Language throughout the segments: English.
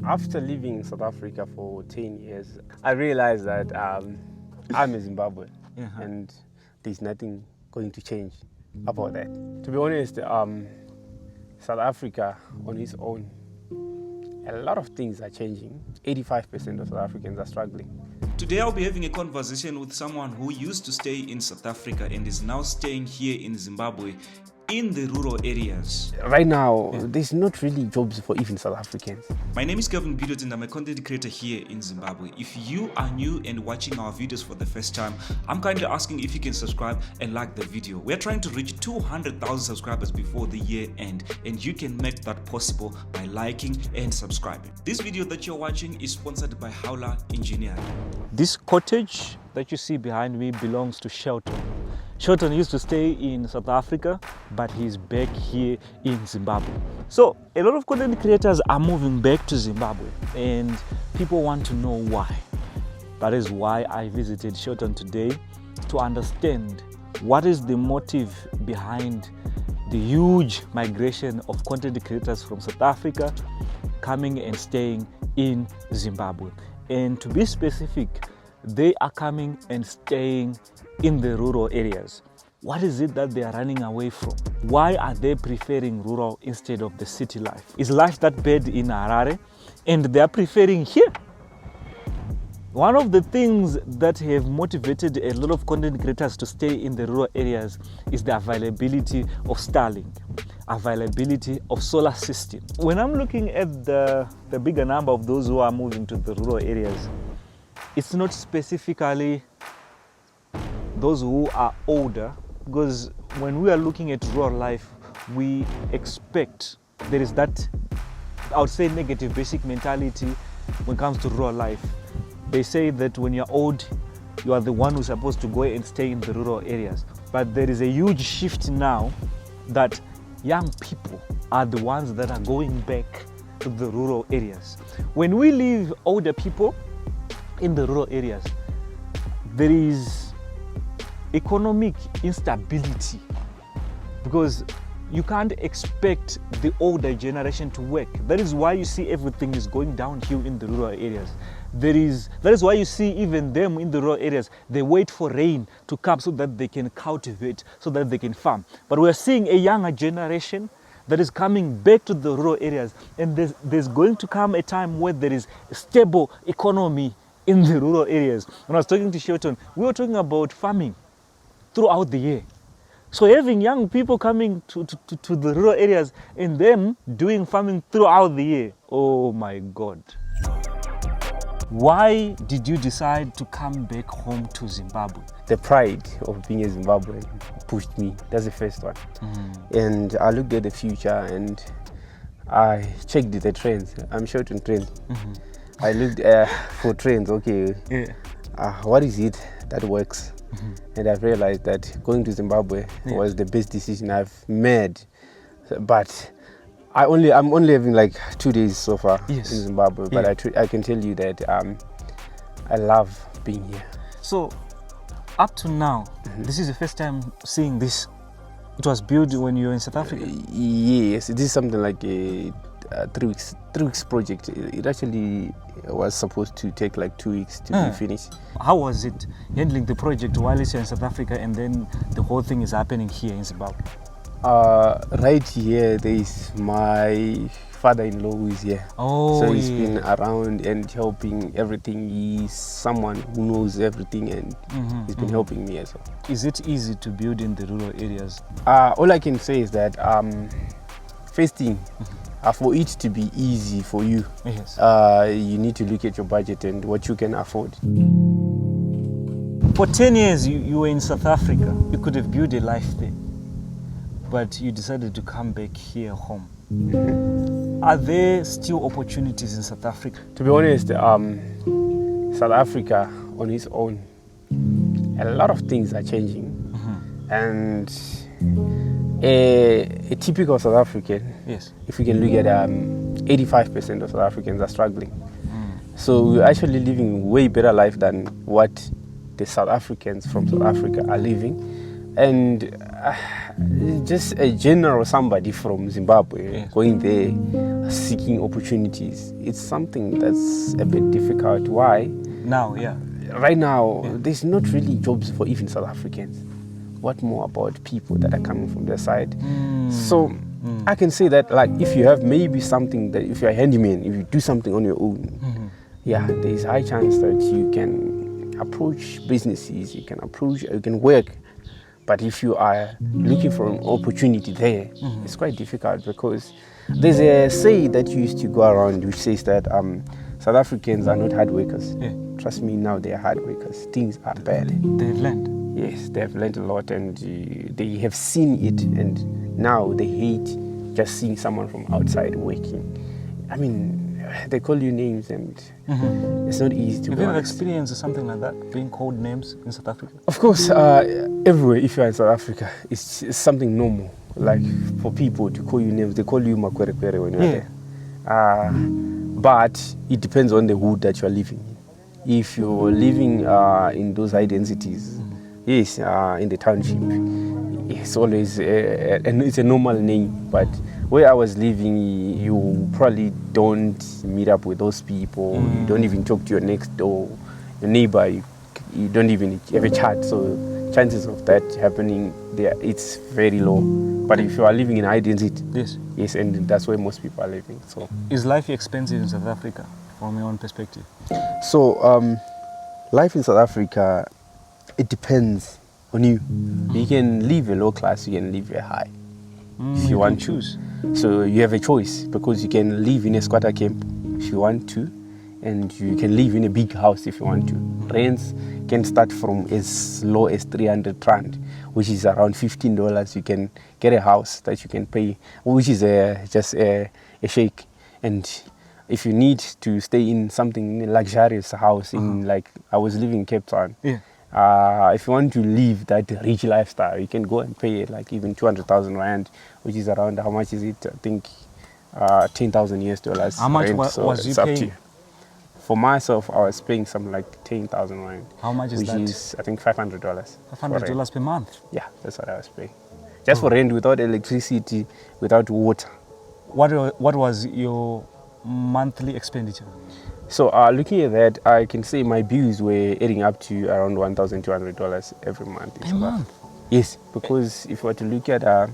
After living in South Africa for 10 years, I realized that I'm a Zimbabwean and there's nothing going to change about that. To be honest, South Africa on its own, a lot of things are changing. 85% of South Africans are struggling. Today I'll be having a conversation with someone who used to stay in South Africa and is now staying here in Zimbabwe in the rural areas. Right now, there's not really jobs for even South Africans. My name is Kevin Bidot and I'm a content creator here in Zimbabwe. If you are new and watching our videos for the first time, I'm kindly asking if you can subscribe and like the video. We're trying to reach 200,000 subscribers before the year end, and you can make that possible by liking and subscribing. This video that you're watching is sponsored by Solar Engineering. This cottage that you see behind me belongs to Shelton. Shelton used to stay in South Africa, but he's back here in Zimbabwe. So a lot of content creators are moving back to Zimbabwe and people want to know why. That is why I visited Shelton today, to understand what is the motive behind the huge migration of content creators from South Africa coming and staying in Zimbabwe. And to be specific, they are coming and staying in the rural areas. What is it that they are running away from? Why are they preferring rural instead of the city life? Is life that bad in Harare and they are preferring here? One of the things that have motivated a lot of content creators to stay in the rural areas is the availability of Starlink, availability of solar system. When I'm looking at the bigger number of those who are moving to the rural areas, it's not specifically those who are older, because when we are looking at rural life, we expect there is that, I would say, negative basic mentality when it comes to rural life. They say that when you're old, you are the one who's supposed to go and stay in the rural areas. But there is a huge shift now that young people are the ones that are going back to the rural areas. When we leave older people in the rural areas, there is economic instability, because you can't expect the older generation to work. That is why you see everything is going downhill in the rural areas. That is why you see even them in the rural areas, they wait for rain to come so that they can cultivate, so that they can farm. But we're seeing a younger generation that is coming back to the rural areas, and there's going to come a time where there is a stable economy in the rural areas. When I was talking to Shelton, we were talking about farming throughout the year. So having young people coming to the rural areas and them doing farming throughout the year, oh my God. Why did you decide to come back home to Zimbabwe? The pride of being a Zimbabwean pushed me. That's the first one. And I looked at the future and I checked the trends. I'm short on trends. I looked for trends. Okay, what is it that works? And I've realized that going to Zimbabwe was the best decision I've made. But I'm only having like 2 days so far in Zimbabwe. But I can tell you that I love being here. So up to now, this is the first time seeing this. It was built when you were in South Africa? Yes, this is something like a 3 weeks project. It actually was supposed to take like 2 weeks to be finished. How was it handling the project while it's in South Africa and then the whole thing is happening here in Zimbabwe? Right here, there is my father-in-law who is here. So he's been around and helping everything. He's someone who knows everything, and he's been helping me as well. Is it easy to build in the rural areas? All I can say is that first thing, for it to be easy for you, you need to look at your budget and what you can afford. For 10 years you were in South Africa. You could have built a life there, but you decided to come back here home. Are there still opportunities in South Africa? To be honest, South Africa on its own, a lot of things are changing. And a typical South African, if we can look at 85% of South Africans are struggling. So we're actually living way better life than what the South Africans from South Africa are living. And Just a general somebody from Zimbabwe going there seeking opportunities. It's something that's a bit difficult. Why? Now, yeah. Right now, there's not really jobs for even South Africans. What more about people that are coming from their side? So I can say that, like, if you have maybe something that, if you're a handyman, if you do something on your own, there's a high chance that you can approach businesses, you can work. But if you are looking for an opportunity there, it's quite difficult, because there's a say that used to go around which says that South Africans are not hard workers. Yeah. Trust me, now they are hard workers. Things are bad. They've learned. Yes, they have learned a lot, and they have seen it, and now they hate just seeing someone from outside working. I mean, they call you names, and it's not easy to. Have you ever experienced something like that, being called names in South Africa? Of course, everywhere. If you're in South Africa, it's something normal. Like, for people to call you names, they call you makwerekwere when you're there. But it depends on the hood that you're living in. If you're living in those high densities, yes, in the township, it's always it's a normal name. But where I was living, you probably don't meet up with those people. You don't even talk to your next door, your neighbor. You don't even have a chat. So chances of that happening there, it's very low. But if you are living in high density, yes, and that's where most people are living. So, is life expensive in South Africa, from your own perspective? So, life in South Africa, it depends on you. You can live a low class, you can live a high, if you want to choose. So you have a choice, because you can live in a squatter camp if you want to, and you can live in a big house if you want to. Rents can start from as low as 300 rand, which is around $15. You can get a house that you can pay, which is just a shake. And if you need to stay in something luxurious house, in like I was living in Cape Town. If you want to live that rich lifestyle, you can go and pay like even 200,000 rand, which is around, how much is it? I think 10,000 US dollars. How much was you paying? For myself, I was paying something like 10,000 rand. How much is that? Which is, I think, $500. $500 per month? Yeah, that's what I was paying. Just for rent, without electricity, without water. What was your monthly expenditure? So looking at that, I can say my bills were adding up to around $1,200 every month. A month? Yes, because if you were to look at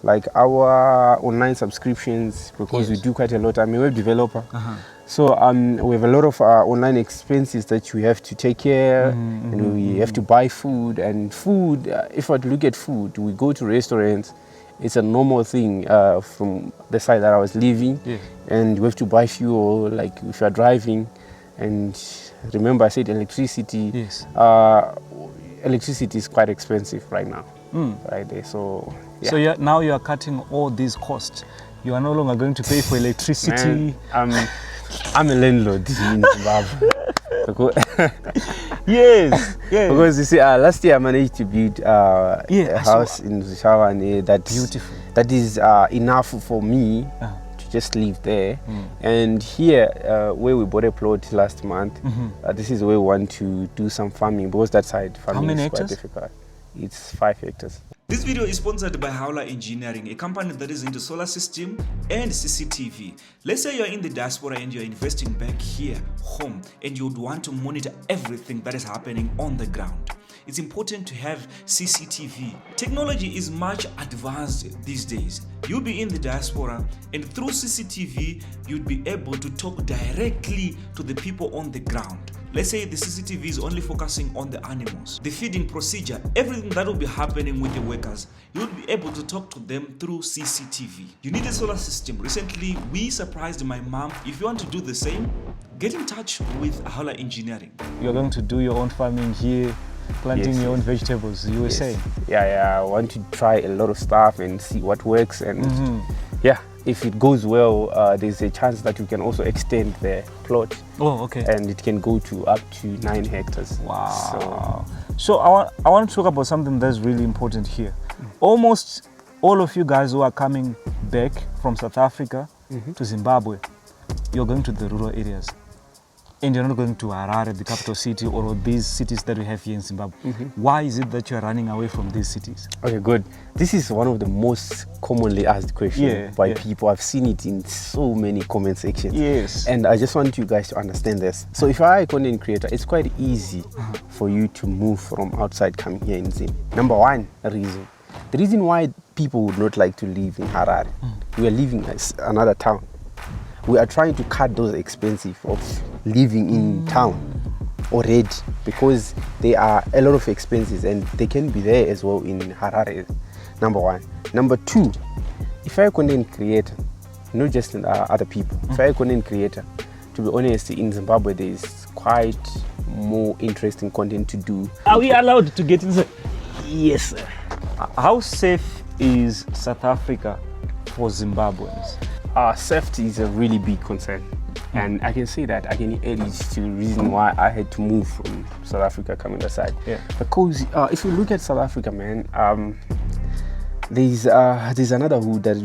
like our online subscriptions, because we do quite a lot. I'm a web developer. So we have a lot of online expenses that we have to take care, and we have to buy food. And food, if I were to look at food, we go to restaurants. It's a normal thing from the side that I was living. And we have to buy fuel, like if you're driving. And remember, I said electricity. Electricity is quite expensive right now. Right there. So, yeah. So now you are cutting all these costs. You are no longer going to pay for electricity. Man, I'm a landlord in Zimbabwe. Yes. Because you see, last year I managed to build a house in Zimbabwe that's beautiful. That is enough for me to just live there. And here, where we bought a plot last month, this is where we want to do some farming, because that side farming is quite difficult. It's 5 hectares. This video is sponsored by Solar Engineering, a company that is into solar system and CCTV. Let's say you're in the diaspora and you're investing back here, home, and you would want to monitor everything that is happening on the ground. It's important to have CCTV. Technology is much advanced these days. You'll be in the diaspora, and through CCTV, you'd be able to talk directly to the people on the ground. Let's say the CCTV is only focusing on the animals, the feeding procedure, everything that will be happening with the workers. You'll be able to talk to them through CCTV. You need a solar system. Recently, we surprised my mom. If you want to do the same, get in touch with Solar Engineering. You're going to do your own farming here, planting your own vegetables, you were saying? Yeah, I want to try a lot of stuff and see what works. And if it goes well, there's a chance that we can also extend the plot. And it can go to up to 9 hectares. Wow. So I want to talk about something that's really important here. Almost all of you guys who are coming back from South Africa to Zimbabwe, you're going to the rural areas. and you're not going to Harare, the capital city, or these cities that we have here in Zimbabwe. Why is it that you're running away from these cities? Okay, good. This is one of the most commonly asked questions by people. I've seen it in so many comment sections. Yes. And I just want you guys to understand this. So if you are a content creator, it's quite easy for you to move from outside coming here in Zim. Number one reason. The reason why people would not like to live in Harare, we are living in another town. We are trying to cut those expenses of living in town already, because there are a lot of expenses and they can be there as well in Harare. Number one. Number two, if you're a content creator, not just other people, if you're a content creator, to be honest, in Zimbabwe there is quite more interesting content to do. Are we allowed to get inside? Yes, sir. How safe is South Africa for Zimbabweans? Safety is a really big concern, and I can say that I can add it to the reason why I had to move from South Africa coming aside. Because if you look at South Africa, man, there's another hood that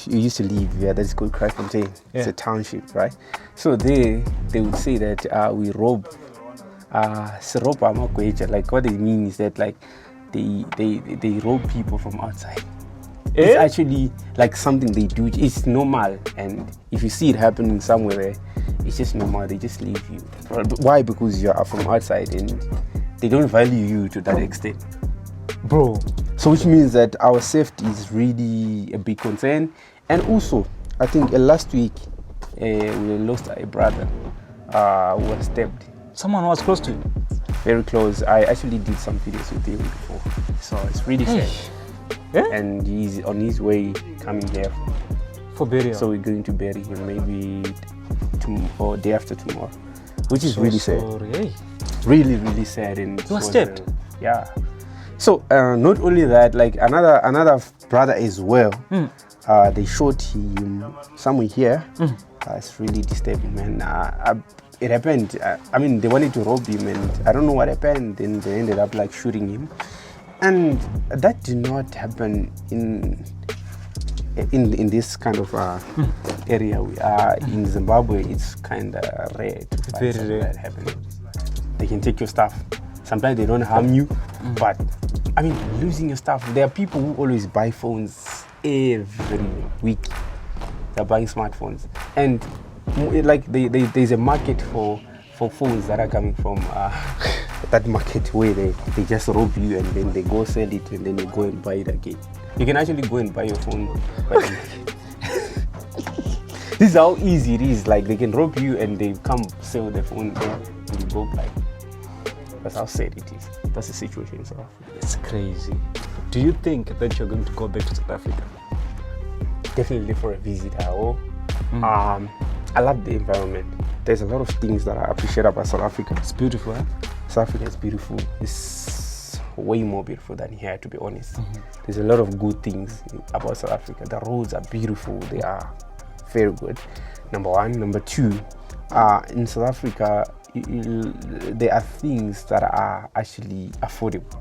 we used to live here that is called Kraaifontein. It's a township, right? So they would say that we rob Siropa Makweja. Like what they mean is that like they rob people from outside. It's actually like something they do. It's normal, and if you see it happening somewhere there, it's just normal. They just leave you. Why? Because you are from outside and they don't value you to that extent, bro. So which means that our safety is really a big concern. And also, I think last week we lost a brother who was stabbed. Someone was close to you? Very close. I actually did some videos with him before, so it's really sad. And he's on his way coming here for burial. So we're going to bury him maybe tomorrow or day after tomorrow, which is really sad. Really, really sad. And he was stabbed. Yeah. So not only that, like another brother as well. They shot him somewhere here. It's really disturbing, man. It happened. I mean, they wanted to rob him, and I don't know what happened. Then they ended up like shooting him. And that did not happen in this kind of area we are in Zimbabwe. It's kind of rare to find something that happens. They can take your stuff. Sometimes they don't harm you, but I mean, losing your stuff. There are people who always buy phones every week. They're buying smartphones, and like there's a market for phones that are coming from that market where they just rob you and then they go sell it and then you go and buy it again. You can actually go and buy your phone by the market. This is how easy it is. Like they can rob you and they come sell the phone and you go buy. That's how sad it is. That's the situation in South Africa. It's crazy. Do you think that you're going to go back to South Africa? Definitely for a visit. I love the environment. There's a lot of things that I appreciate about South Africa. It's beautiful, huh? South Africa is beautiful. It's way more beautiful than here, to be honest. There's a lot of good things about South Africa. The roads are beautiful. They are very good. Number one. Number two, in South Africa, there are things that are actually affordable.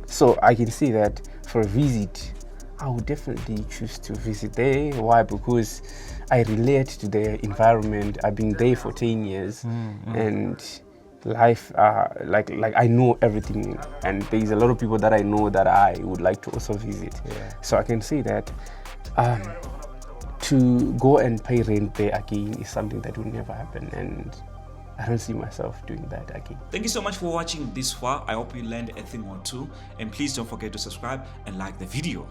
So I can say that for a visit, I would definitely choose to visit there. Why? Because I relate to the environment. I've been there for 10 years, and life, like I know everything, and there's a lot of people that I know that I would like to also visit. So I can say that to go and pay rent there again is something that will never happen, and I don't see myself doing that again. Thank you so much for watching this far. I hope you learned a thing or two, and please don't forget to subscribe and like the video.